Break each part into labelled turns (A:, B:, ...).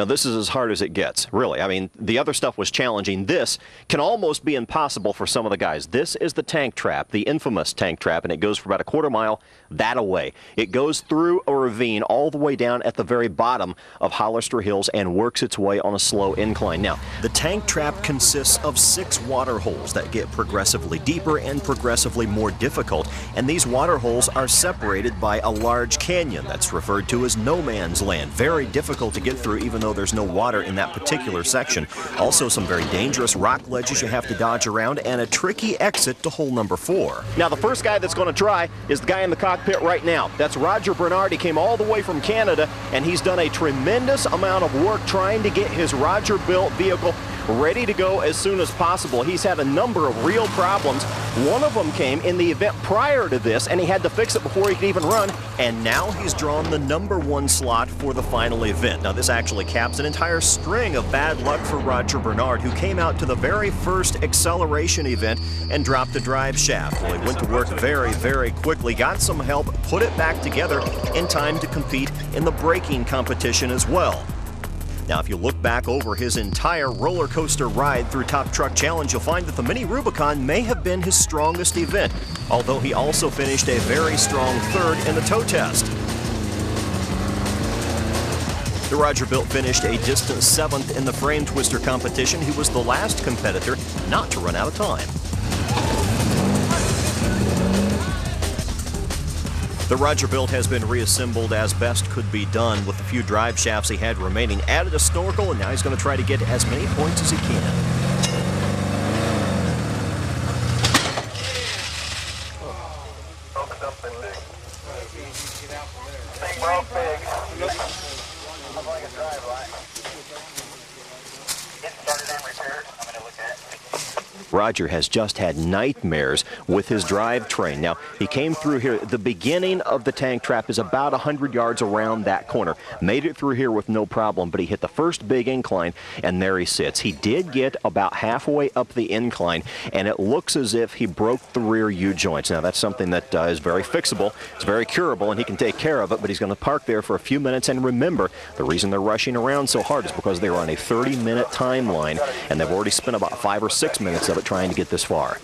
A: Now, this is as hard as it gets, really. I mean, the other stuff was challenging. This can almost be impossible for some of the guys. This is the tank trap, the infamous tank trap, and it goes for about a quarter mile that away. It goes through a ravine all the way down at the very bottom of Hollister Hills and works its way on a slow incline. Now, the tank trap consists of 6 water holes that get progressively deeper and progressively more difficult, and these water holes are separated by a large canyon that's referred to as no man's land. Very difficult to get through, even though there's no water in that particular section. Also, some very dangerous rock ledges you have to dodge around, and a tricky exit to hole number 4. Now, the first guy that's going to try is the guy in the cockpit right now. That's Roger Bernard. He came all the way from Canada, and he's done a tremendous amount of work trying to get his Roger-built vehicle ready to go as soon as possible. He's had a number of real problems. One of them came in the event prior to this, and he had to fix it before he could even run, and now he's drawn the number 1 slot for the final event. Now, this actually caps an entire string of bad luck for Roger Bernard, who came out to the very first acceleration event and dropped the drive shaft. Well, he went to work very, very quickly, got some help, put it back together in time to compete in the braking competition as well. Now, if you look back over his entire roller coaster ride through Top Truck Challenge, you'll find that the mini-rubicon may have been his strongest event, although he also finished a very strong 3rd in the tow test. The Roger-built finished a distant 7th in the frame twister competition. He was the last competitor not to run out of time. The Roger-built has been reassembled as best could be done with the few drive shafts he had remaining. Added a snorkel, and now he's going to try to get as many points as he can. Roger has just had nightmares with his drivetrain. Now, he came through here. The beginning of the tank trap is about 100 yards around that corner. Made it through here with no problem, but he hit the first big incline, and there he sits. He did get about halfway up the incline, and it looks as if he broke the rear U-joints. Now, that's something that is very fixable. It's very curable, and he can take care of it, but he's going to park there for a few minutes. And remember, the reason they're rushing around so hard is because they were on a 30-minute timeline, and they've already spent about 5 or 6 minutes of it trying to get this far.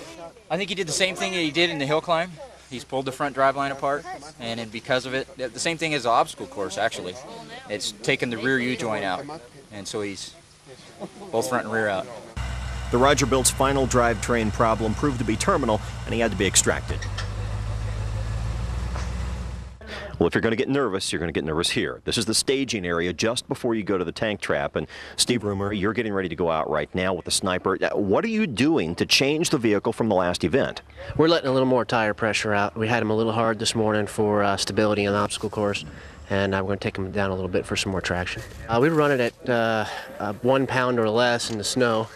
B: I think he did the same thing that he did in the hill climb. He's pulled the front drive line apart, and then because of it, the same thing as the obstacle course, actually. It's taken the rear U-joint out, and so he's both front and rear out.
A: The Roger-built's final drivetrain problem proved to be terminal, and he had to be extracted. Well, if you're going to get nervous, you're going to get nervous here. This is the staging area just before you go to the tank trap. And Steve Rumer, you're getting ready to go out right now with the sniper. What are you doing to change the vehicle from the last event?
C: We're letting a little more tire pressure out. We had him a little hard this morning for stability on the obstacle course, and we're going to take him down a little bit for some more traction. We run it at 1 pound or less in the snow,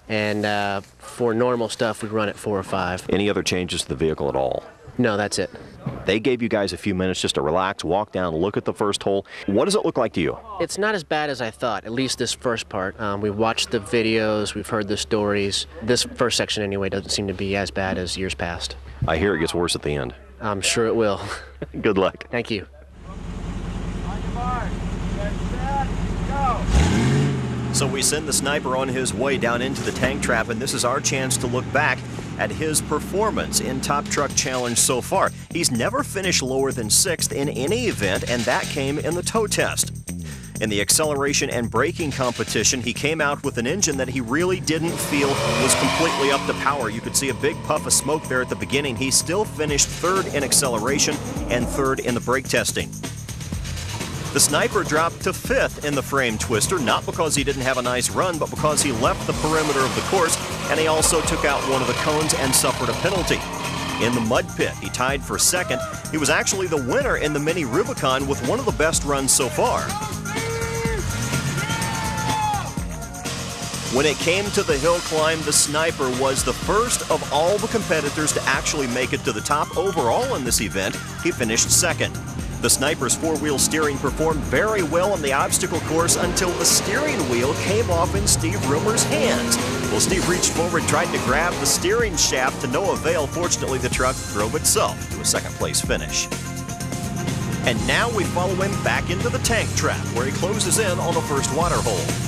C: and for normal stuff, we run at 4 or 5. Any other changes to the vehicle at all? No, that's it. They gave you guys a few minutes just to relax, walk down, look at the first hole. What does it look like to you? It's not as bad as I thought, at least this first part. We've watched the videos, we've heard the stories. This first section anyway doesn't seem to be as bad as years past. I hear it gets worse at the end. I'm sure it will. Good luck. Thank you. On your mark. Get set, go. So we send the sniper on his way down into the tank trap, and this is our chance to look back at his performance in Top Truck Challenge so far. He's never finished lower than 6th in any event, and that came in the tow test. In the acceleration and braking competition, he came out with an engine that he really didn't feel was completely up to power. You could see a big puff of smoke there at the beginning. He still finished 3rd in acceleration and 3rd in the brake testing. The sniper dropped to 5th in the frame twister, not because he didn't have a nice run, but because he left the perimeter of the course, and he also took out one of the cones and suffered a penalty. In the mud pit, he tied for 2nd. He was actually the winner in the mini-rubicon with one of the best runs so far. When it came to the hill climb, the sniper was the first of all the competitors to actually make it to the top. Overall in this event, he finished 2nd. The sniper's 4-wheel steering performed very well on the obstacle course until the steering wheel came off in Steve Rumer's hands. Well, Steve reached forward, tried to grab the steering shaft to no avail. Fortunately, the truck drove itself to a 2nd place finish.
A: And now we follow him back into the tank trap, where he closes in on the first water hole.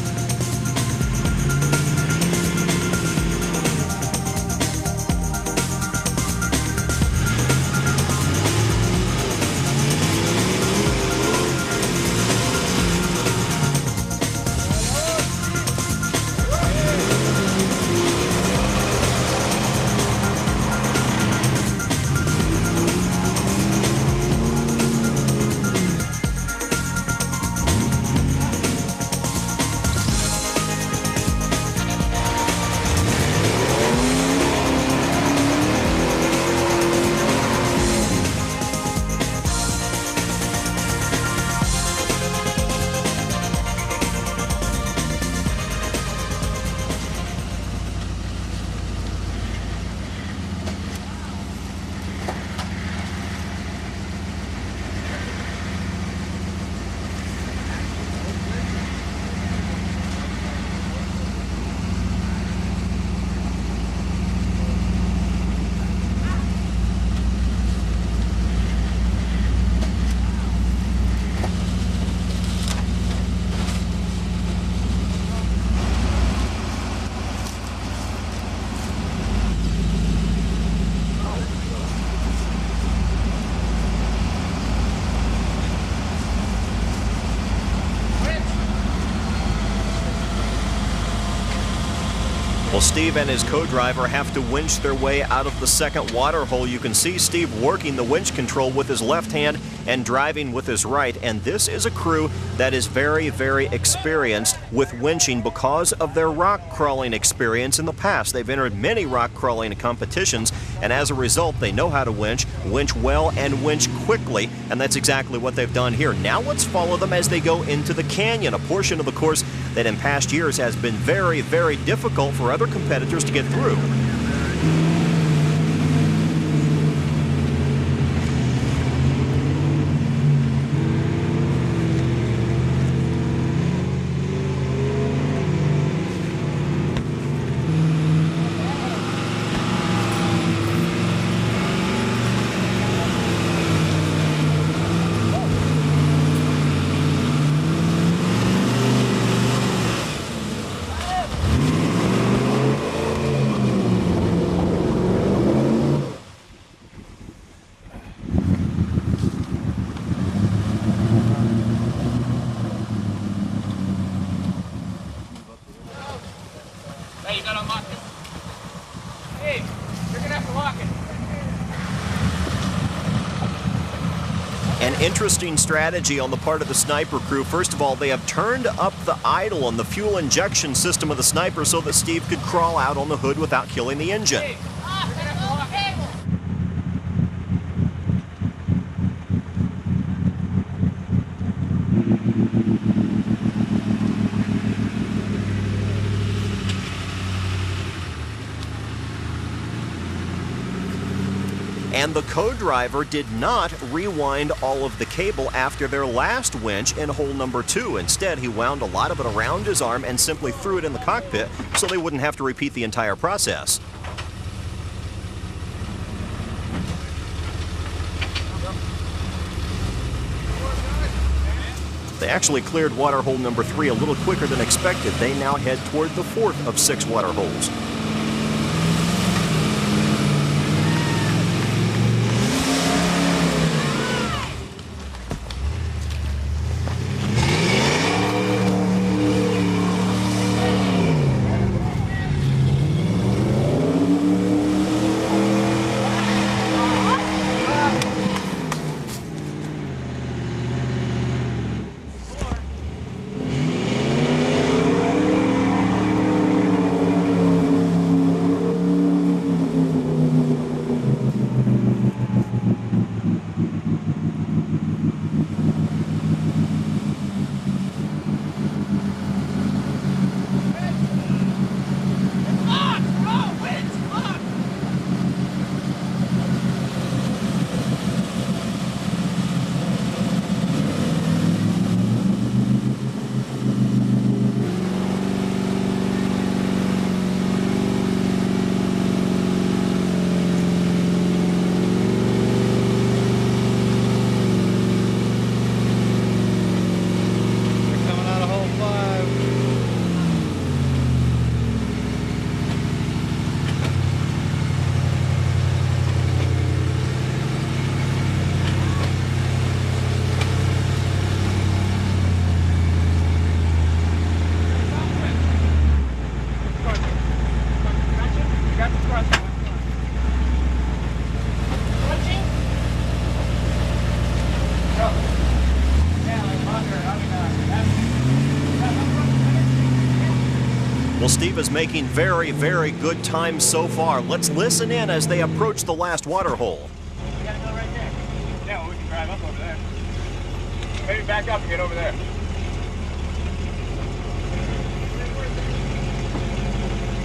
A: Well, Steve and his co-driver have to winch their way out of the second water hole. You can see Steve working the winch control with his left hand and driving with his right. And this is a crew that is very, very experienced with winching because of their rock crawling experience in the past. They've entered many rock crawling competitions, and as a result, they know how to winch well, and winch quickly. And that's exactly what they've done here. Now let's follow them as they go into the canyon, a portion of the course that in past years has been very, very difficult for other competitors to get through.
B: Hey, you gotta unlock it. Hey, you're gonna have to lock it.
A: An interesting strategy on the part of the sniper crew. First of all, they have turned up the idle on the fuel injection system of the sniper so that Steve could crawl out on the hood without killing the engine.
B: Hey, you're gonna have to lock it.
A: And the co-driver did not rewind all of the cable after their last winch in hole number 2. Instead, he wound a lot of it around his arm and simply threw it in the cockpit so they wouldn't have to repeat the entire process. They actually cleared water hole number 3 a little quicker than expected. They now head toward the 4th of 6 water holes. Well, Steve is making very, very good time so far. Let's listen in as they approach the last water hole.
D: We gotta go right there. Yeah, well, we can drive up over there. Maybe back up and get over there.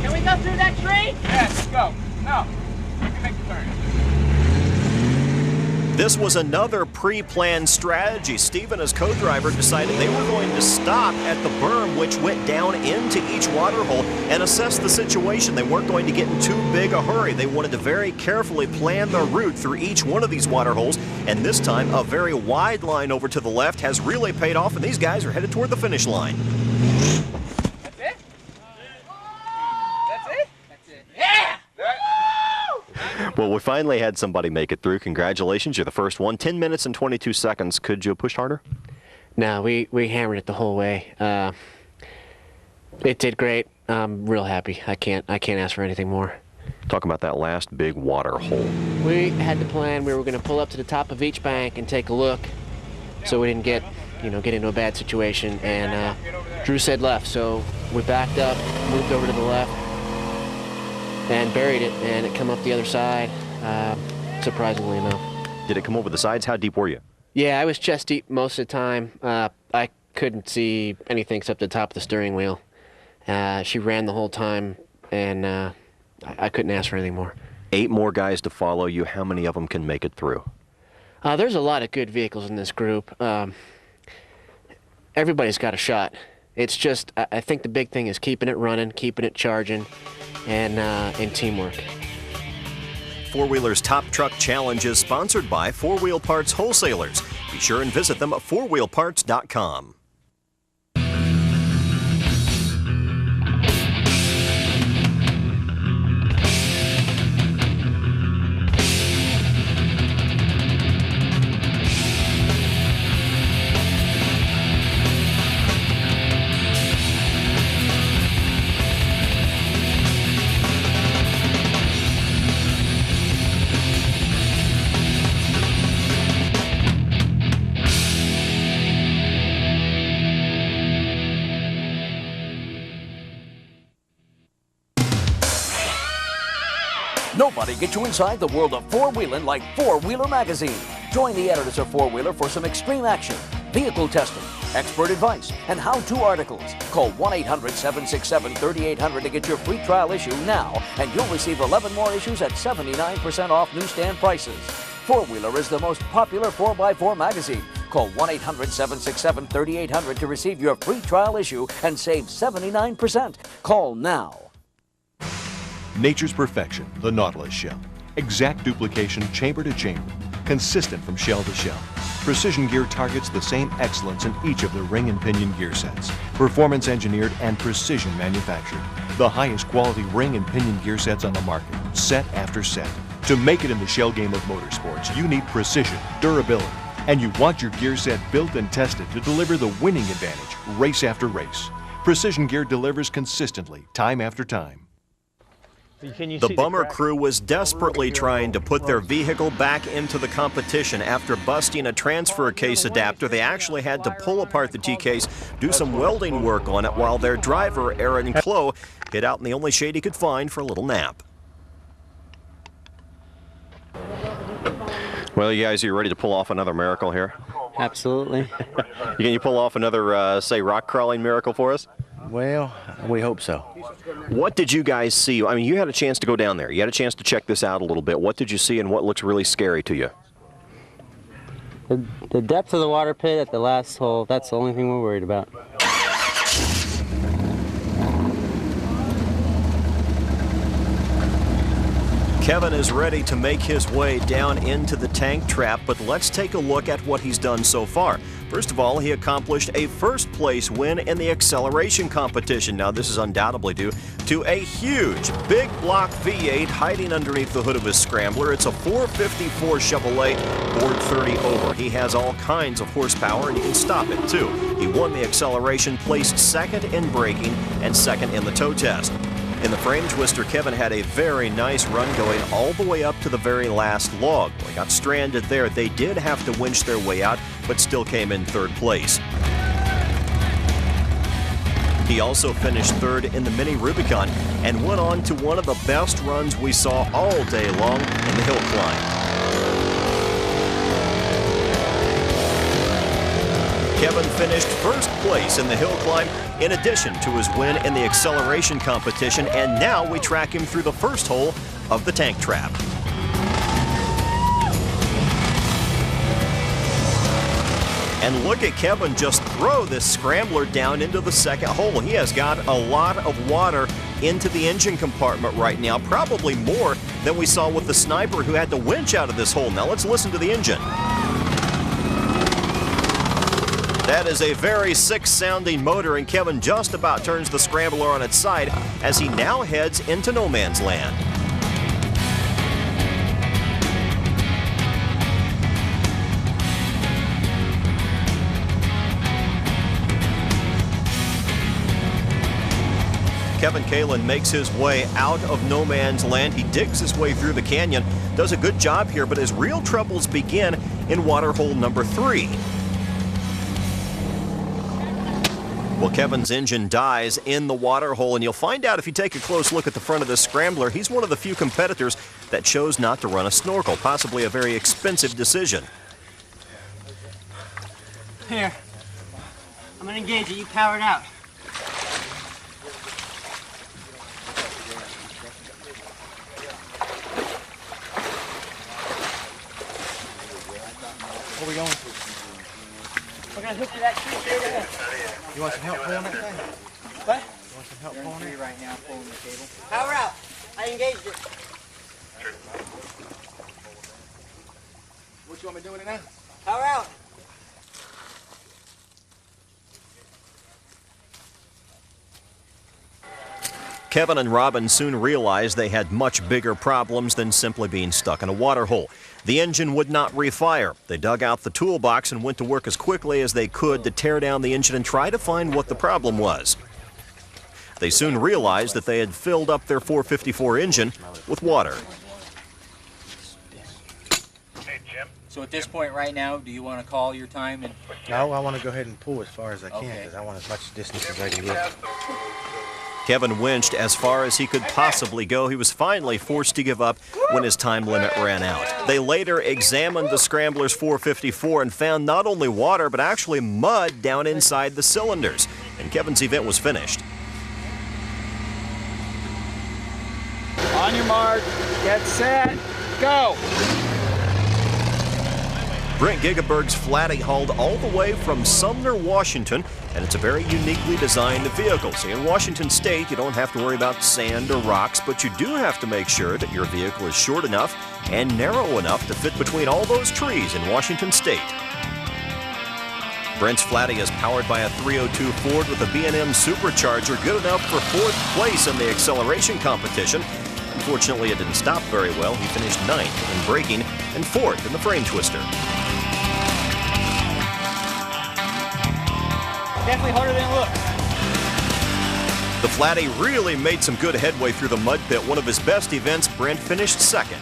D: Can we go through that tree? Yeah, let's go. No, we can make the turn.
A: This was another pre-planned strategy. Steve and his co-driver decided they were going to stop at the berm, which went down into each water hole, and assess the situation. They weren't going to get in too big a hurry. They wanted to very carefully plan their route through each one of these water holes, and this time a very wide line over to the left has really paid off, and these guys are headed toward the finish line.
D: That's it? That's it? That's it. Yeah!
A: Well, we finally had somebody make it through. Congratulations, you're the first one. 10 minutes and 22 seconds. Could you have pushed harder?
C: No, we hammered it the whole way. It did great. I'm real happy. I can't ask for anything more.
A: Talking about that last big water hole.
C: We had the plan. We were going to pull up to the top of each bank and take a look, so we didn't get into a bad situation. And Drew said left, so we backed up, moved over to the left, and buried it, and it come up the other side, surprisingly enough.
A: Did it come over the sides? How deep were you?
C: Yeah, I was chest deep most of the time. I couldn't see anything except the top of the steering wheel. She ran the whole time, and I couldn't ask for anything more.
A: 8 more guys to follow you. How many of them can make it through?
C: There's a lot of good vehicles in this group. Everybody's got a shot. It's just, I think the big thing is keeping it running, keeping it charging, and teamwork.
A: Four-Wheeler's Top Truck Challenge is sponsored by 4-Wheel Parts Wholesalers. Be sure and visit them at 4wheelparts.com.
E: Nobody gets you inside the world of four-wheeling like Four-Wheeler Magazine. Join the editors of Four-Wheeler for some extreme action, vehicle testing, expert advice, and how-to articles. Call 1-800-767-3800 to get your free trial issue now, and you'll receive 11 more issues at 79% off newsstand prices. Four-Wheeler is the most popular 4x4 magazine. Call 1-800-767-3800 to receive your free trial issue and save 79%. Call now.
F: Nature's perfection, the Nautilus shell. Exact duplication chamber to chamber, consistent from shell to shell. Precision Gear targets the same excellence in each of the ring and pinion gear sets. Performance engineered and precision manufactured. The highest quality ring and pinion gear sets on the market, set after set. To make it in the shell game of motorsports, you need precision, durability, and you want your gear set built and tested to deliver the winning advantage race after race. Precision Gear delivers consistently, time after time.
A: The Bummer crew was desperately trying to put their vehicle back into the competition. After busting a transfer case adapter, they actually had to pull apart the T-case, do some welding work on it, while their driver, Aaron Clough, hid out in the only shade he could find for a little nap. Well, you guys, are you ready to pull off another miracle here?
G: Absolutely.
A: Can you pull off another, say, rock crawling miracle for us?
G: Well, we hope so.
A: What did you guys see? I mean, you had a chance to go down there. You had a chance to check this out a little bit. What did you see and what looks really scary to you?
G: The depth of the water pit at the last hole, that's the only thing we're worried about.
A: Kevin is ready to make his way down into the tank trap, but let's take a look at what he's done so far. First of all, he accomplished a first-place win in the acceleration competition. Now, this is undoubtedly due to a huge, big block V8 hiding underneath the hood of his Scrambler. It's a 454 Chevrolet Ford 30 over. He has all kinds of horsepower, and you can stop it, too. He won the acceleration, placed second in braking, and second in the tow test. In the frame twister, Kevin had a very nice run going all the way up to the very last log. When he got stranded there, they did have to winch their way out, but still came in third place. He also finished third in the mini-rubicon and went on to one of the best runs we saw all day long in the hill climb. Kevin finished first place in the hill climb in addition to his win in the acceleration competition, and now we track him through the first hole of the tank trap. And look at Kevin just throw this scrambler down into the second hole. He has got a lot of water into the engine compartment right now, probably more than we saw with the sniper who had to winch out of this hole. Now let's listen to the engine. That is a very sick-sounding motor, and Kevin just about turns the scrambler on its side as he now heads into no man's land. Kevin Kalin makes his way out of no man's land. He digs his way through the canyon, does a good job here, but his real troubles begin in water hole number 3. Well, Kevin's engine dies in the water hole, and you'll find out if you take a close look at the front of this scrambler, he's one of the few competitors that chose not to run a snorkel, possibly a very expensive decision.
H: Here, I'm gonna engage it, you power it out.
I: Where are we going?
H: We're gonna hook to that tree straight ahead.
I: You want some help pulling that thing?
H: What?
I: You want some help pulling it?
B: Right now, pulling the cable.
H: Power out. I engaged it.
I: What you want me doing it now?
H: Power out.
A: Kevin and Robin soon realized they had much bigger problems than simply being stuck in a water hole. The engine would not refire. They dug out the toolbox and went to work as quickly as they could to tear down the engine and try to find what the problem was. They soon realized that they had filled up their 454 engine with water.
B: So at this point right now, do you want to call your time? And
I: No, I want to go ahead and pull as far as I can
B: Okay.
I: because I want as much distance as I can get.
A: Kevin winched as far as he could possibly go. He was finally forced to give up when his time limit ran out. They later examined the scrambler's 454 and found not only water, but actually mud down inside the cylinders. And Kevin's event was finished.
D: On your mark, get set, go!
A: Brent Gigaberg's Flatty hauled all the way from Sumner, Washington, and it's a very uniquely designed vehicle. See, in Washington State, you don't have to worry about sand or rocks, but you do have to make sure that your vehicle is short enough and narrow enough to fit between all those trees in Washington State. Brent's Flatty is powered by a 302 Ford with a B&M supercharger, good enough for 4th place in the acceleration competition. Unfortunately, it didn't stop very well. He finished 9th in braking and 4th in the frame twister.
H: Definitely harder than it looks.
A: The Flatty really made some good headway through the mud pit. One of his best events, Brent finished 2nd.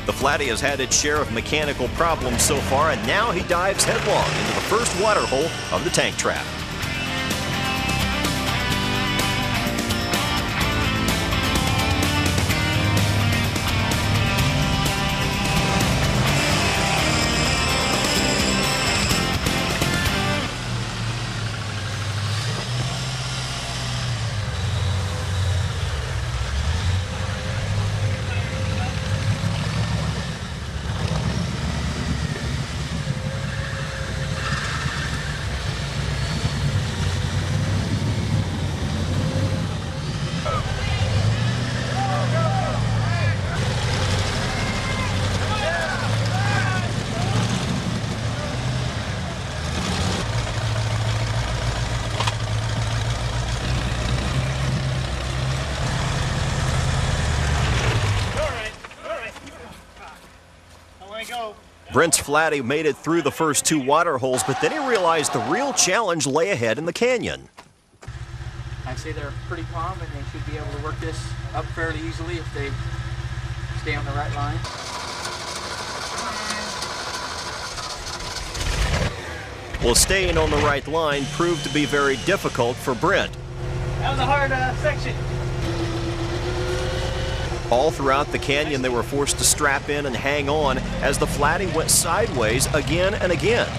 A: The Flatty has had its share of mechanical problems so far, and now he dives headlong into the first water hole of the tank trap. Brent's Flatty made it through the first 2 water holes, but then he realized the real challenge lay ahead in the canyon.
B: I I'd say they're pretty calm, and they should be able to work this up fairly easily if they stay on the right line.
A: Well, staying on the right line proved to be very difficult for Brent.
H: That was a hard section.
A: All throughout the canyon, they were forced to strap in and hang on as the flatty went sideways again and again.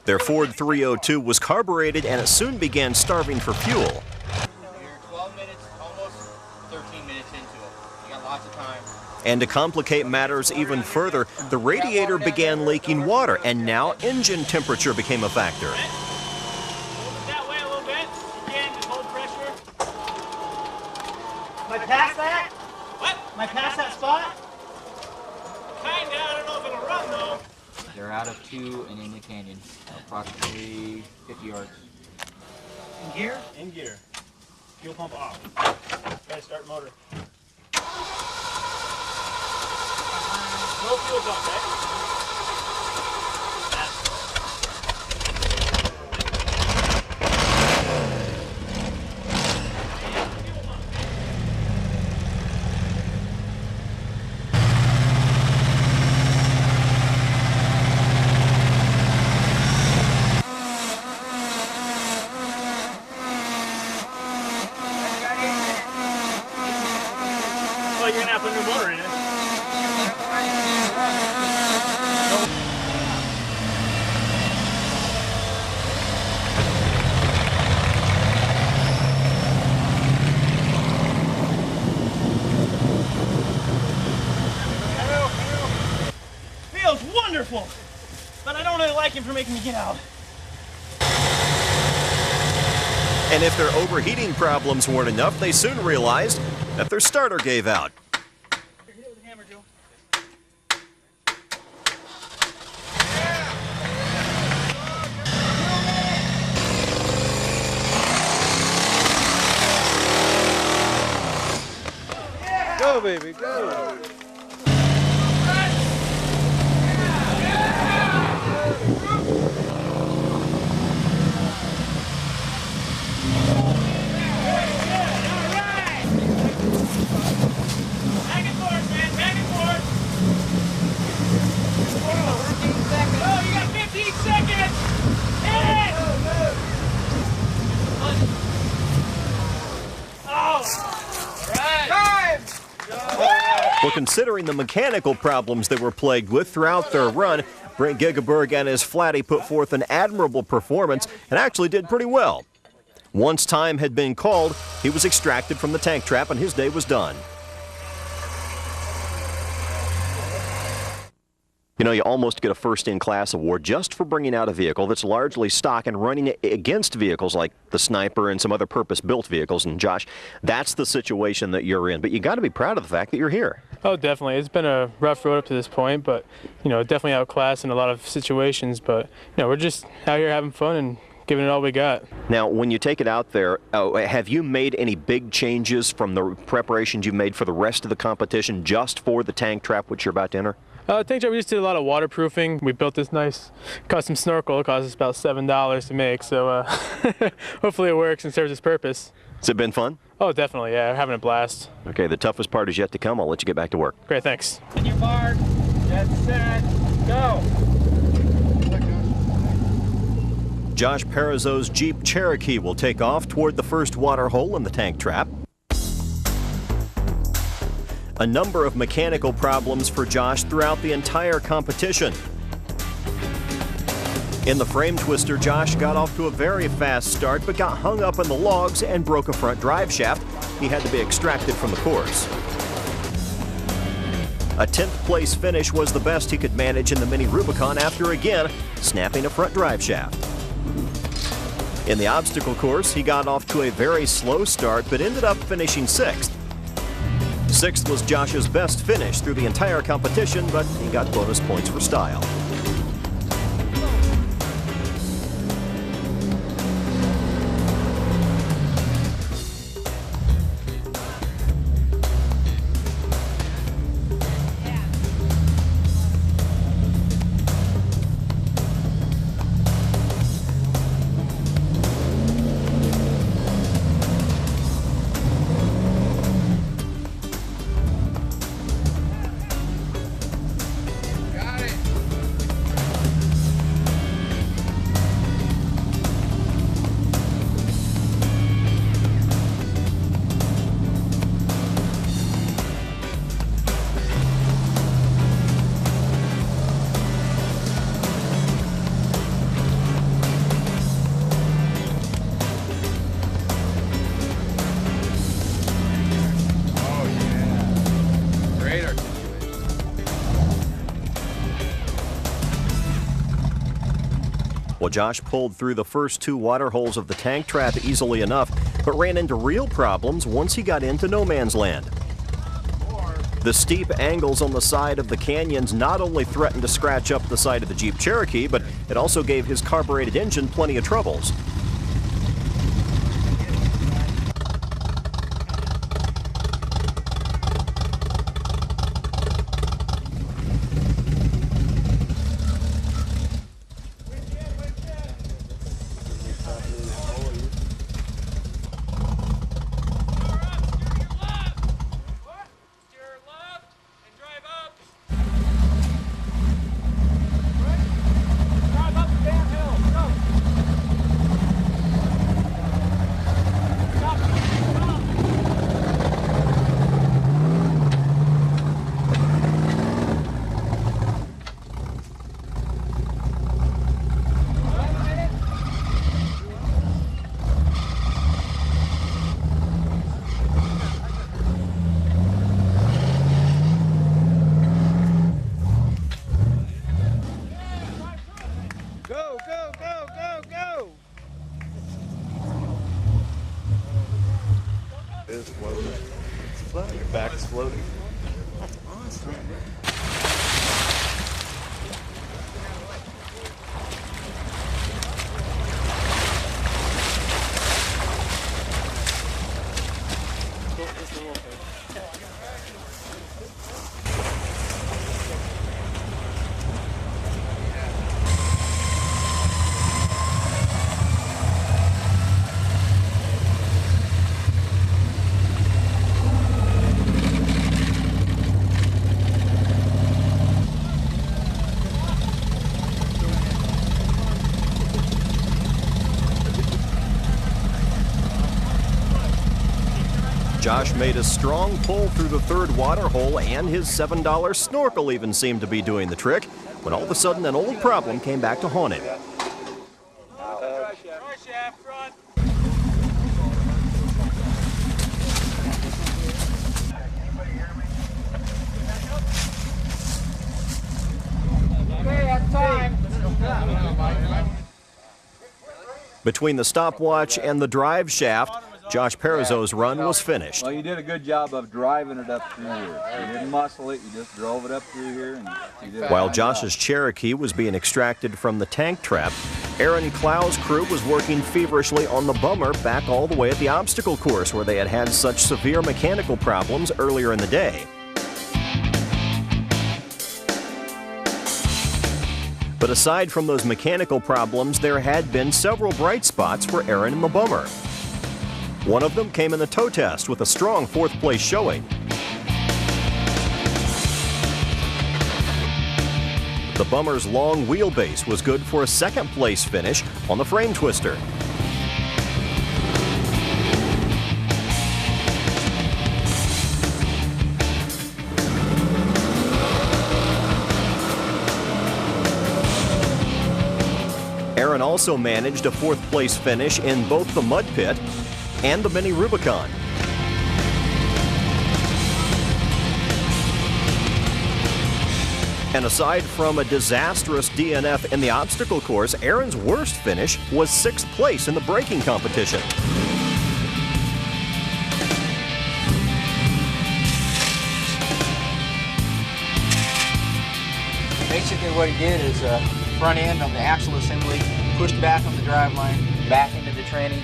A: Their Ford 302 was carbureted and it soon began starving for fuel.
B: You're 12 minutes, almost 13 minutes into it. You got lots of time.
A: And to complicate matters even further, the radiator began leaking water, and now engine temperature became a factor.
H: That way a little bit. Again, just hold pressure. Am I past that? What? Am I past that spot? Kinda. I don't know if it'll run though.
B: They're out of 2 and in the canyon, approximately 50 yards.
H: In gear? In gear. Fuel pump off. Okay, start motor. No fuel pump, eh? Well, you're gonna have to put a new motor in it. Feels wonderful, but I don't really like him for making me get out.
A: And if their overheating problems weren't enough, they soon realized that their starter gave out.
H: Hit it with a hammer, Joe.
I: Go, baby, go.
H: Back and forth, man. Back and forth. Oh, you got 15 seconds. Hit it. Oh. All right.
A: Well, considering the mechanical problems they were plagued with throughout their run, Brent Gigeberg and his flatty put forth an admirable performance and actually did pretty well. Once time had been called, he was extracted from the tank trap and his day was done. You know, you almost get a first-in-class award just for bringing out a vehicle that's largely stock and running it against vehicles like the Sniper and some other purpose-built vehicles. And Josh, that's the situation that you're in. But you got to be proud of the fact that you're here.
J: Oh, definitely. It's been a rough road up to this point, but, you know, definitely outclassed in a lot of situations. But, you know, we're just out here having fun and giving it all we got.
A: Now, when you take it out there, have you made any big changes from the preparations you made for the rest of the competition just for the tank trap, which you're about to enter?
J: Tank trap, we just did a lot of waterproofing. We built this nice custom snorkel. It cost us about $7 to make, so hopefully it works and serves its purpose.
A: Has it been fun?
J: Oh, definitely, yeah. We're having a blast.
A: Okay, the toughest part is yet to come. I'll let you get back to work.
J: Great, thanks.
H: On your mark, get set, go.
A: Josh Perizzo's Jeep Cherokee will take off toward the first water hole in the tank trap. A number of mechanical problems for Josh throughout the entire competition. In the frame twister, Josh got off to a very fast start but got hung up in the logs and broke a front drive shaft. He had to be extracted from the course. A 10th place finish was the best he could manage in the mini-rubicon after again snapping a front drive shaft. In the obstacle course, he got off to a very slow start but ended up finishing 6th. 6th was Josh's best finish through the entire competition, but he got bonus points for style. Josh pulled through the first 2 water holes of the tank trap easily enough, but ran into real problems once he got into no man's land. The steep angles on the side of the canyons not only threatened to scratch up the side of the Jeep Cherokee, but it also gave his carbureted engine plenty of troubles.
I: Go, go, go, go, go! It's floating. Your back's floating. Awesome.
A: Josh made a strong pull through the 3rd water hole, and his $7 snorkel even seemed to be doing the trick, when all of a sudden an old problem came back to haunt him.
H: Okay, that's time.
A: Between the stopwatch and the drive shaft, Josh Perizzo's run was finished.
K: Well, you did a good job of driving it up through here. You didn't muscle it, you just drove it up through here. And you did
A: While Josh's Cherokee was being extracted from the tank trap, Aaron Clow's crew was working feverishly on the Bummer back all the way at the obstacle course where they had had such severe mechanical problems earlier in the day. But aside from those mechanical problems, there had been several bright spots for Aaron and the Bummer. One of them came in the tow test with a strong 4th place showing. The Bummer's long wheelbase was good for a 2nd place finish on the frame twister. Aaron also managed a 4th place finish in both the mud pit and the mini-rubicon. And aside from a disastrous DNF in the obstacle course, Aaron's worst finish was 6th place in the braking competition.
B: Basically what he did is front end on the axle assembly, pushed back on the driveline, back into the tranny,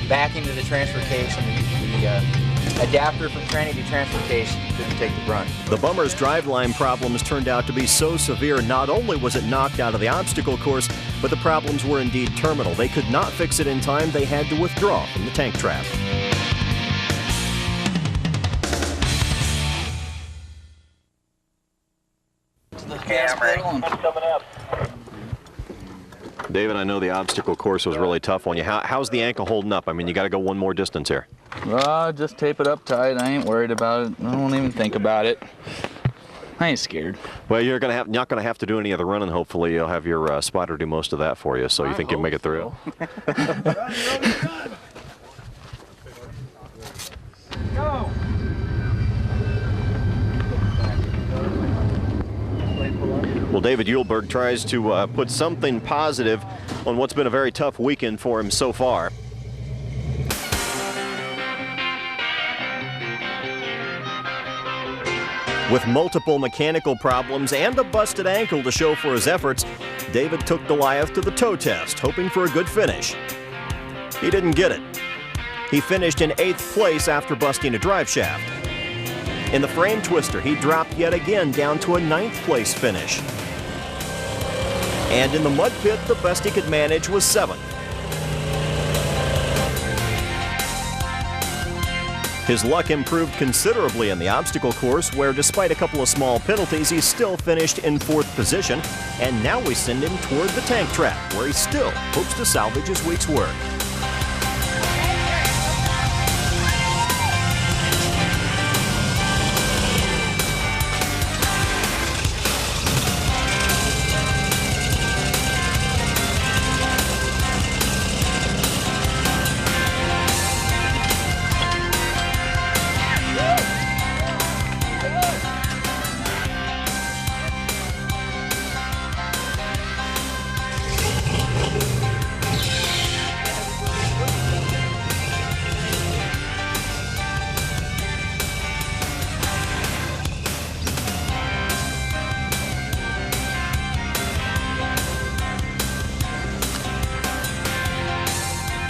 B: back into the transfer case, and the adapter from tranny to transfer case didn't take the brunt.
A: The Bummer's driveline problems turned out to be so severe, not only was it knocked out of the obstacle course, but the problems were indeed terminal. They could not fix it in time. They had to withdraw from the tank trap. David, I know the obstacle course was really tough on you. How's the ankle holding up? I mean, you got to go one more distance here.
K: Just tape it up tight. I ain't worried about it. I don't even think about it. I ain't scared.
A: Well, you're not going to have to do any of the running. Hopefully, you'll have your spotter do most of that for you. So you think you'll make it through?
H: Go.
A: Well, David Uhlberg tries to put something positive on what's been a very tough weekend for him so far. With multiple mechanical problems and a busted ankle to show for his efforts, David took Goliath to the toe test, hoping for a good finish. He didn't get it. He finished in 8th place after busting a drive shaft. In the frame twister, he dropped yet again down to a 9th place finish. And in the mud pit, the best he could manage was 7th. His luck improved considerably in the obstacle course, where despite a couple of small penalties, he still finished in 4th position. And now we send him toward the tank trap, where he still hopes to salvage his week's work.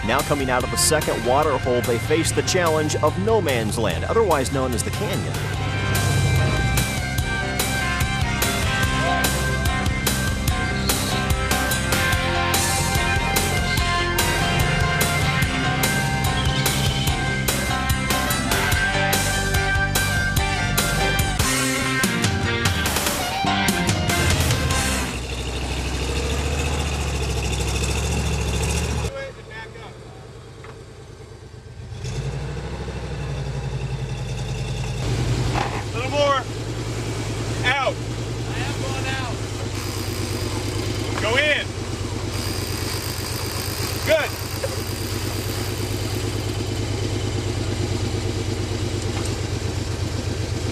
A: Now coming out of the second water hole, they face the challenge of no man's land, otherwise known as the canyon.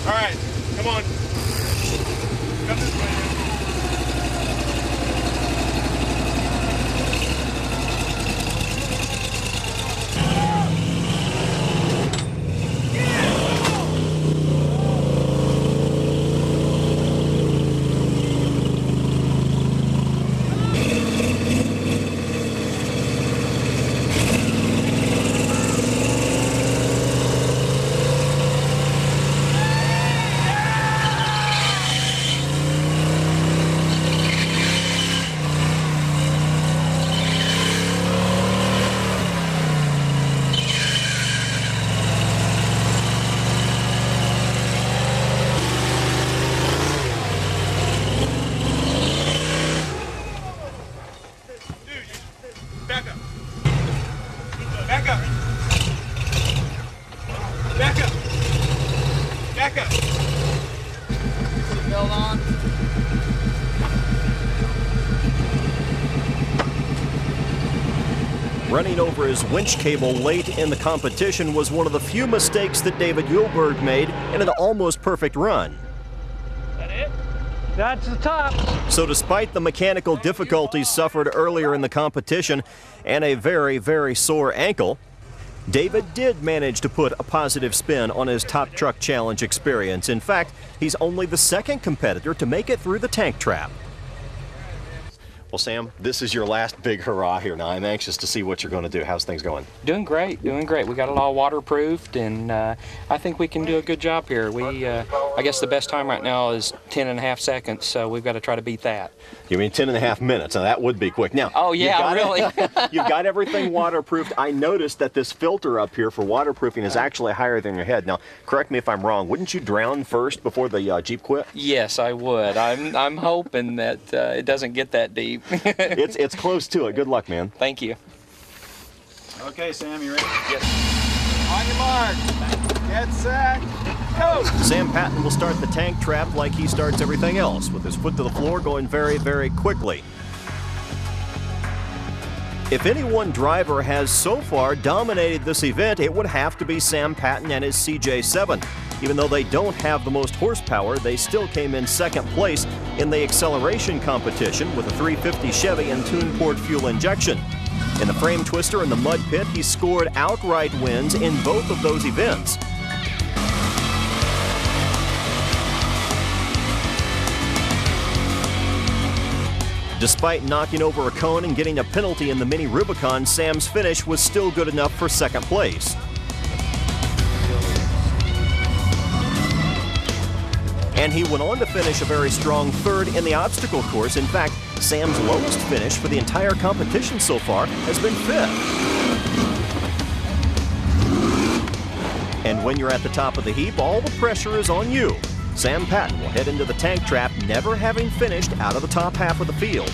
D: All right, come on. Come this way. Back up. Back up. Back up. Back up.
B: Seatbelt on.
A: Running over his winch cable late in the competition was one of the few mistakes that David Yulberg made in an almost perfect run.
D: That it?
H: That's the top.
A: So despite the mechanical difficulties suffered earlier in the competition and a very, very sore ankle, David did manage to put a positive spin on his Top Truck Challenge experience. In fact, he's only the second competitor to make it through the tank trap. Well, Sam, this is your last big hurrah here. Now, I'm anxious to see what you're going to do. How's things going?
L: Doing great, doing great. We got it all waterproofed, and I think we can do a good job here. I guess the best time right now is 10.5 seconds, so we've got to try to beat that.
A: You mean 10.5 minutes? Now, that would be quick. Now,
L: oh, yeah, really?
A: You've got everything waterproofed. I noticed that this filter up here for waterproofing is actually higher than your head. Now, correct me if I'm wrong. Wouldn't you drown first before the Jeep quit?
L: Yes, I would. I'm hoping that it doesn't get that deep.
A: It's close to it. Good luck, man.
L: Thank you.
I: Okay, Sam, you ready?
L: Yes.
I: On your mark. Get set. Go.
A: Sam Patton will start the tank trap like he starts everything else, with his foot to the floor, going very, very quickly. If any one driver has so far dominated this event, it would have to be Sam Patton and his CJ7. Even though they don't have the most horsepower, they still came in second place in the acceleration competition with a 350 Chevy and tune-port fuel injection. In the frame twister and the mud pit, he scored outright wins in both of those events. Despite knocking over a cone and getting a penalty in the mini-rubicon, Sam's finish was still good enough for second place. And he went on to finish a very strong third in the obstacle course. In fact, Sam's lowest finish for the entire competition so far has been fifth. And when you're at the top of the heap, all the pressure is on you. Sam Patton will head into the tank trap, never having finished out of the top half of the field.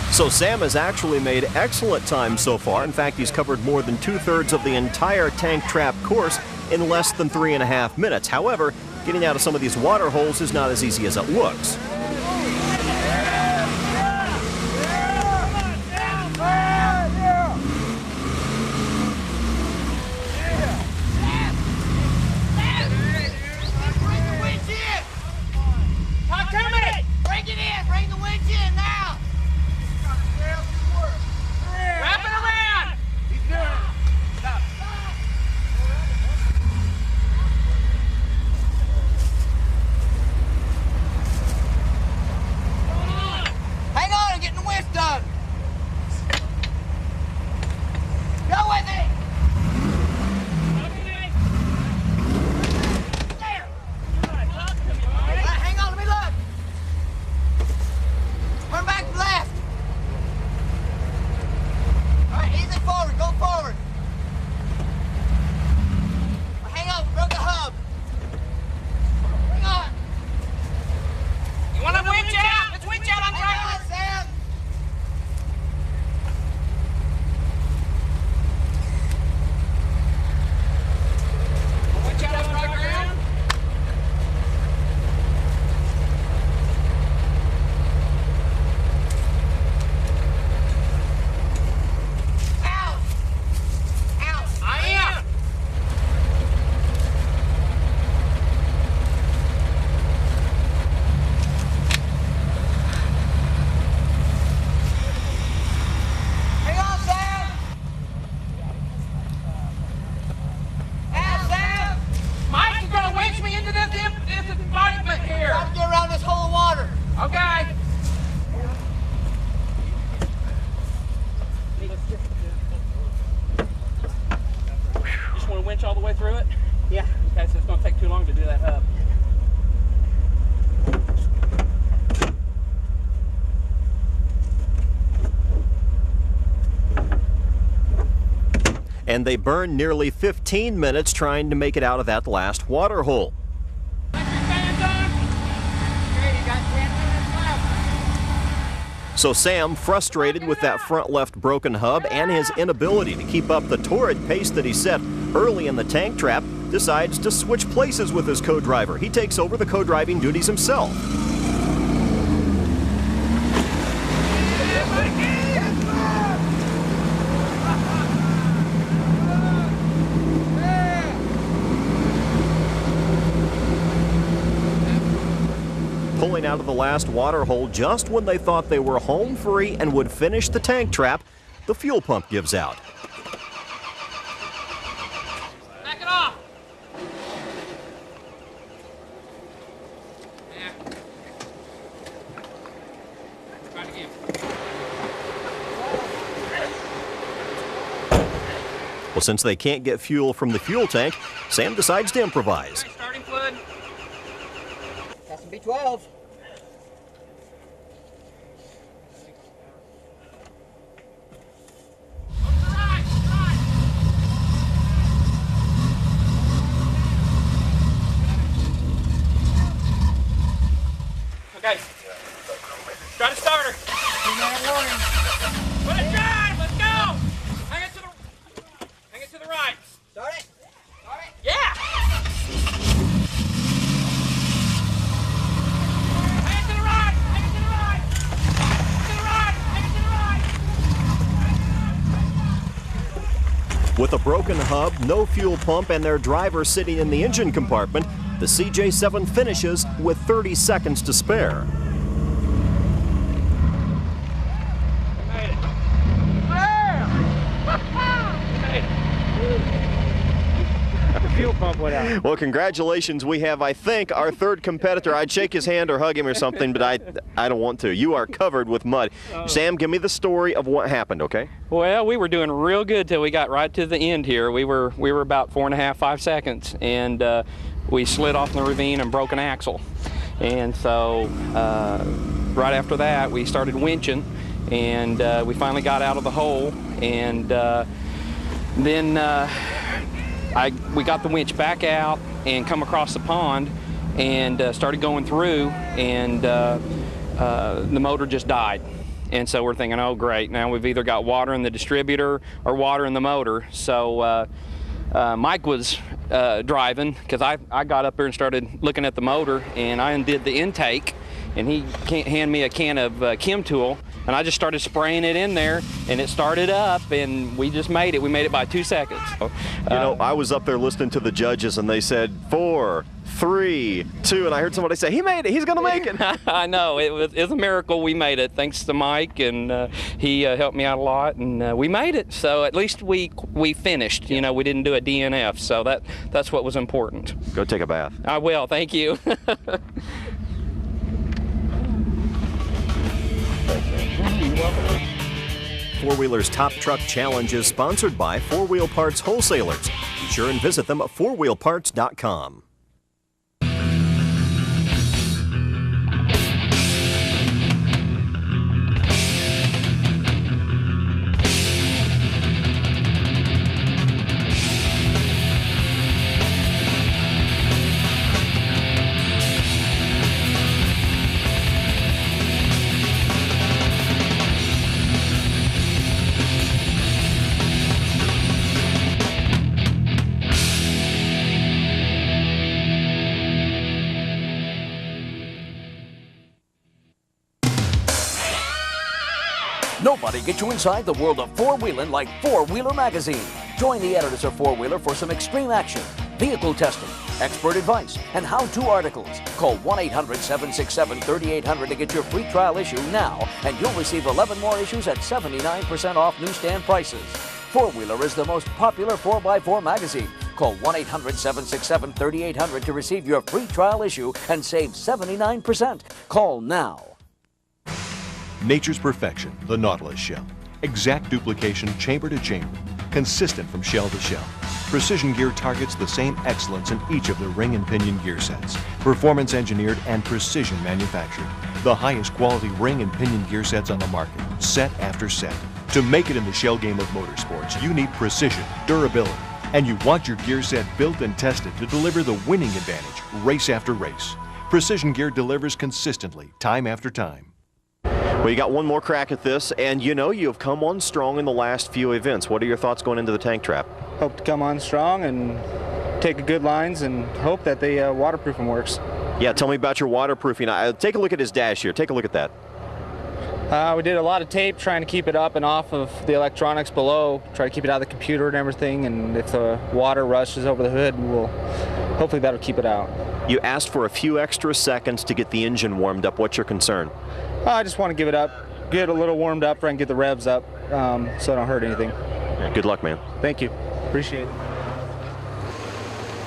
A: So Sam has actually made excellent time so far. In fact, he's covered more than 2/3 of the entire tank trap course in less than 3.5 minutes. However, getting out of some of these water holes is not as easy as it looks.
L: All the way through it? Yeah. Okay, so it's going to take too long to do that hub.
A: and they burned nearly 15 minutes trying to make it out of that last water hole. So Sam, frustrated with that front left broken hub and his inability to keep up the torrid pace that he set early in the tank trap, decides to switch places with his co-driver. He takes over the co-driving duties himself. Pulling out of the last water hole just when they thought they were home free and would finish the tank trap, the fuel pump gives out.
H: Back it off! Yeah. Try it again.
A: Well, since they can't get fuel from the fuel tank, Sam decides to improvise.
H: Starting fluid. That's a B12. Okay. Try to start her. 2-minute warning. Put it drive. Let's go. Hang it to the right. Start it. Start it. Yeah. Hang it to the right. Hang it to the right. Hang it to the right. Hang it to the right.
A: With a broken hub, no fuel pump, and their driver sitting in the engine compartment, the CJ7 finishes with 30 seconds to spare.
J: Fuel pump went out.
A: Well, congratulations. We have, I think, our third competitor. I'd shake his hand or hug him or something, but I don't want to. You are covered with mud. Sam, give me the story of what happened, okay?
L: Well, we were doing real good till we got right to the end here. We were about 4.5, 5 seconds, and we slid off in the ravine and broke an axle. And so right after that, we started winching, and we finally got out of the hole, and then we got the winch back out and come across the pond and started going through, and the motor just died. And so we're thinking, oh great, now we've either got water in the distributor or water in the motor. So Mike was driving, because I got up there and started looking at the motor, and I undid the intake, and he handed me a can of Chem Tool, and I just started spraying it in there, and it started up, and we just made it. We made it by 2 seconds.
A: You know, I was up there listening to the judges, and they said 4, 3, 2, and I heard somebody say, he made it, he's gonna make it.
L: I know, it's a miracle we made it, thanks to Mike, and he helped me out a lot, and we made it. So at least we finished, you know, we didn't do a DNF, so that's what was important.
A: Go take a bath.
L: I will, thank you.
A: Four-Wheeler's Top Truck Challenge is sponsored by Four Wheel Parts Wholesalers. Be sure and visit them at fourwheelparts.com.
E: Nobody gets you inside the world of four-wheeling like Four-Wheeler Magazine. Join the editors of Four-Wheeler for some extreme action, vehicle testing, expert advice, and how-to articles. Call 1-800-767-3800 to get your free trial issue now, and you'll receive 11 more issues at 79% off newsstand prices. Four-Wheeler is the most popular 4x4 magazine. Call 1-800-767-3800 to receive your free trial issue and save 79%. Call now.
F: Nature's perfection, the Nautilus shell. Exact duplication chamber to chamber. Consistent from shell to shell. Precision Gear targets the same excellence in each of the ring and pinion gear sets. Performance engineered and precision manufactured. The highest quality ring and pinion gear sets on the market, set after set. To make it in the shell game of motorsports, you need precision, durability, and you want your gear set built and tested to deliver the winning advantage race after race. Precision Gear delivers consistently, time after time.
A: Well, you got one more crack at this, and you know you've come on strong in the last few events. What are your thoughts going into the tank trap?
M: Hope to come on strong and take good lines and hope that the waterproofing works.
A: Yeah, tell me about your waterproofing. Take a look at his dash here. Take a look at that.
M: We did a lot of tape trying to keep it up and off of the electronics below, try to keep it out of the computer and everything, and if the water rushes over the hood, hopefully that'll keep it out.
A: You asked for a few extra seconds to get the engine warmed up. What's your concern?
M: I just want to give it up, get a little warmed up, try and get the revs up so I don't hurt anything.
A: Yeah, good luck, man.
M: Thank you. Appreciate it.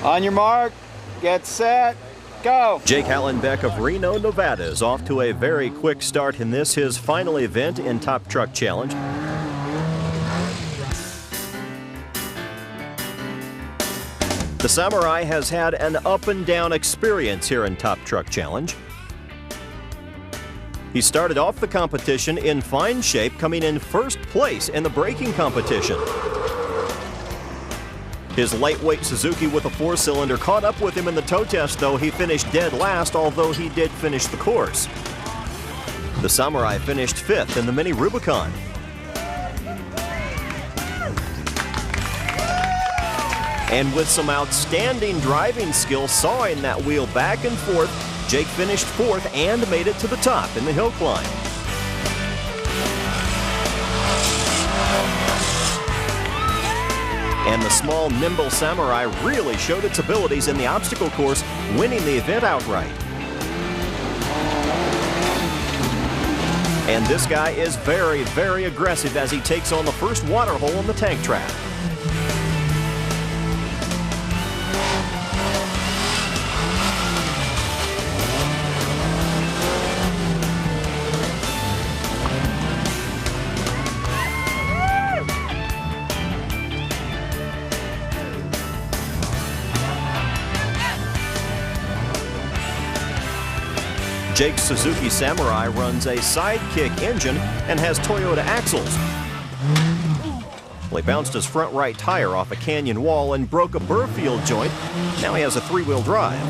I: On your mark, get set, go.
A: Jake Hallenbeck of Reno, Nevada is off to a very quick start in this, his final event in Top Truck Challenge. The Samurai has had an up and down experience here in Top Truck Challenge. He started off the competition in fine shape, coming in first place in the braking competition. His lightweight Suzuki with a 4-cylinder caught up with him in the tow test, though he finished dead last, although he did finish the course. The Samurai finished 5th in the mini-rubicon. And with some outstanding driving skill, sawing that wheel back and forth, Jake finished 4th and made it to the top in the hill climb. And the small, nimble Samurai really showed its abilities in the obstacle course, winning the event outright. And this guy is very, very aggressive as he takes on the first water hole in the tank trap. Jake's Suzuki Samurai runs a sidekick engine and has Toyota axles. Well, he bounced his front right tire off a canyon wall and broke a Burfield joint. Now he has a 3-wheel drive.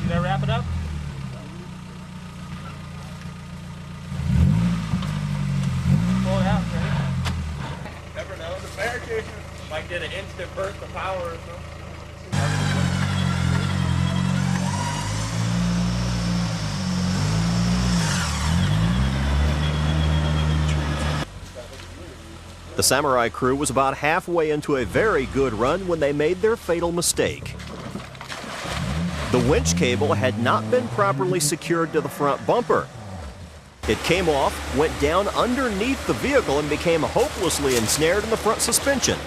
M: Did I wrap it up? Pull it out, right?
D: Never know. The bear kicker might get an instant burst of power or something.
A: The Samurai crew was about halfway into a very good run when they made their fatal mistake. The winch cable had not been properly secured to the front bumper. It came off, went down underneath the vehicle, and became hopelessly ensnared in the front suspension.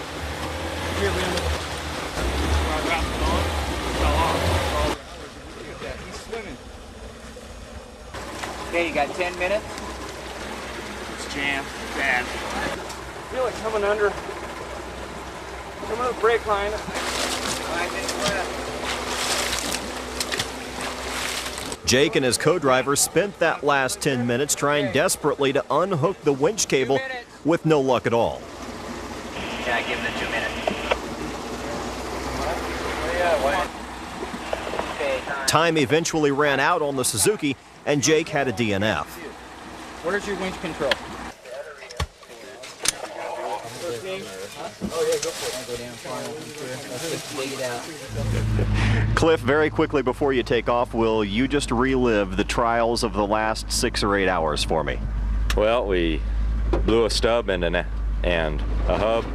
B: Okay, you got 10 minutes?
D: It's jammed bad.
M: I feel like coming under the brake line.
B: 5 minutes left.
A: Jake and his co-driver spent that last 10 minutes trying desperately to unhook the winch cable with no luck at all.
B: Yeah, give them the 2 minutes.
A: Time eventually ran out on the Suzuki, and Jake had a DNF.
B: Where's your winch control?
A: Cliff, very quickly before you take off, will you just relive the trials of the last 6 or 8 hours for me?
N: Well, we blew a stub and a hub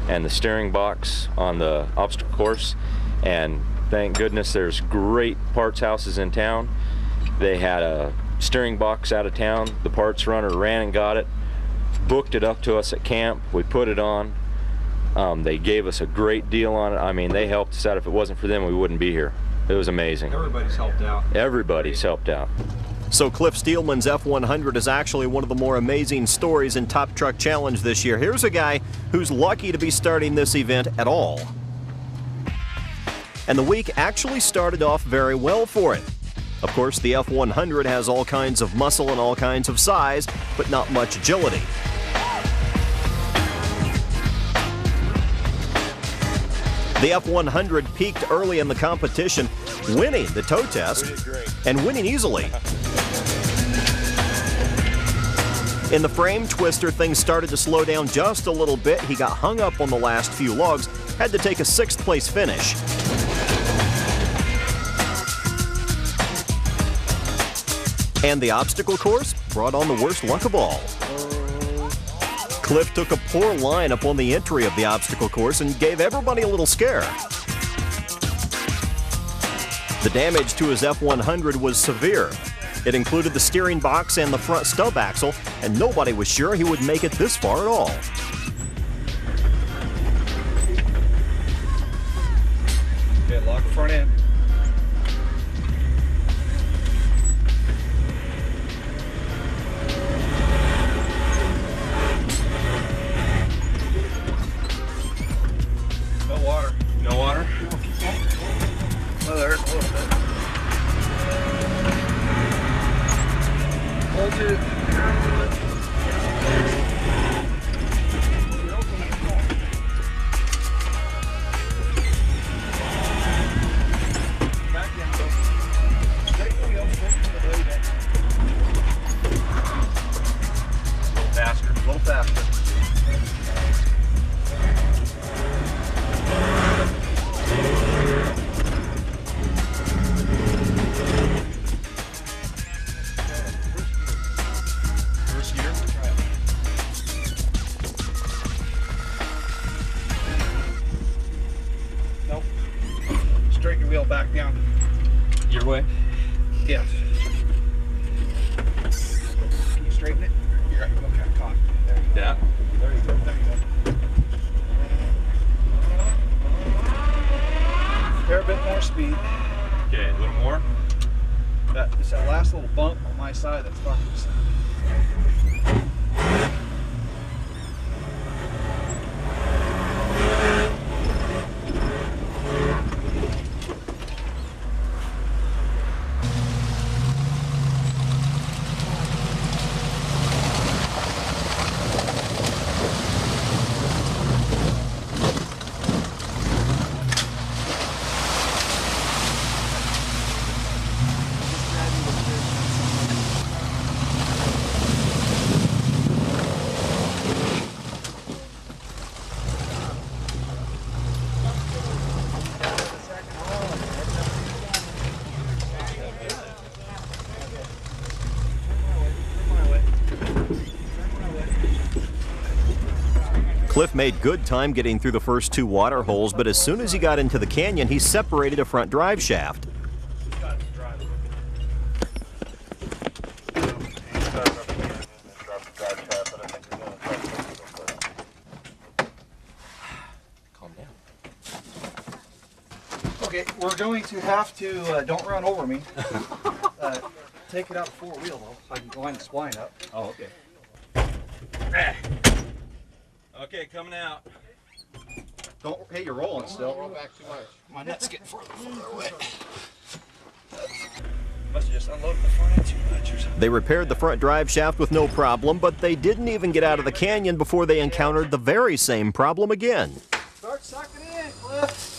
N: and the steering box on the obstacle course, and thank goodness there's great parts houses in town, They had a steering box out of town. The parts runner ran and got it, booked it up to us at camp. We put it on. They gave us a great deal on it. I mean, they helped us out. If it wasn't for them, we wouldn't be here. It was amazing.
I: Everybody's helped out.
N: Everybody's helped out.
A: So Cliff Steelman's F100 is actually one of the more amazing stories in Top Truck Challenge this year. Here's a guy who's lucky to be starting this event at all. And the week actually started off very well for it. Of course, the F100 has all kinds of muscle and all kinds of size, but not much agility. The F100 peaked early in the competition, winning the tow test and winning easily. In the frame twister, things started to slow down just a little bit. He got hung up on the last few logs, had to take a 6th place finish. And the obstacle course brought on the worst luck of all. Cliff took a poor line up on the entry of the obstacle course and gave everybody a little scare. The damage to his F100 was severe. It included the steering box and the front stub axle, and nobody was sure he would make it this far at all.
I: Okay, lock the front end. No water. No water? Oh, there's a little bit. Hold it. Back down. Straighten the wheel, straighten the blade in. A little faster, a little faster. Straighten your wheel back down.
K: Your way?
I: Yes. Can you straighten it? You're right. Okay, caught. There you go.
K: Yeah.
I: There you go. There you go. Fair bit more speed.
K: Okay, a little more.
I: It's that last little bump on my side that's fucking us.
A: Cliff made good time getting through the first 2 water holes, but as soon as he got into the canyon, he separated a front drive shaft.
I: Calm down. Okay, we're going to have to, don't run over me. Take it out 4-wheel though, so I can line the spline up.
K: Oh, okay. Okay, coming out.
I: Don't, hey, you're rolling still. Roll back too much. My net's getting further away. Must have just unloaded the front end too much or something.
A: They repaired the front drive shaft with no problem, but they didn't even get out of the canyon before they encountered the very same problem again.
I: Start sucking in, Cliff.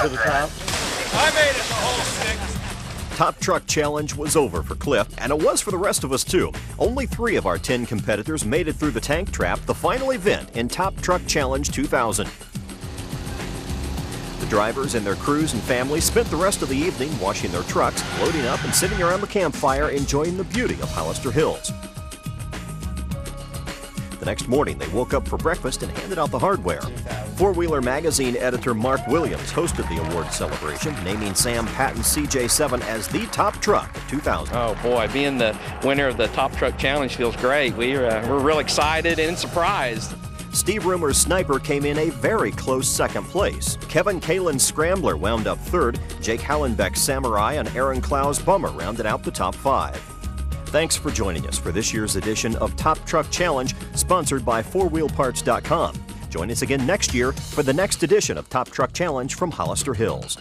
O: to the top.
H: I made it the whole 6.
A: Top Truck Challenge was over for Cliff, and it was for the rest of us too. Only 3 of our 10 competitors made it through the tank trap, the final event in Top Truck Challenge 2000. The drivers and their crews and families spent the rest of the evening washing their trucks, loading up, and sitting around the campfire enjoying the beauty of Hollister Hills. The next morning, they woke up for breakfast and handed out the hardware. Four-Wheeler Magazine editor Mark Williams hosted the award celebration, naming Sam Patton's CJ7 as the top truck of 2000.
L: Oh boy, being the winner of the Top Truck Challenge feels great. We're real excited and surprised.
A: Steve Rumor's Sniper came in a very close second place. Kevin Kalin's Scrambler wound up third. Jake Hallenbeck's Samurai and Aaron Clow's Bummer rounded out the top 5. Thanks for joining us for this year's edition of Top Truck Challenge, sponsored by FourWheelParts.com. Join us again next year for the next edition of Top Truck Challenge from Hollister Hills.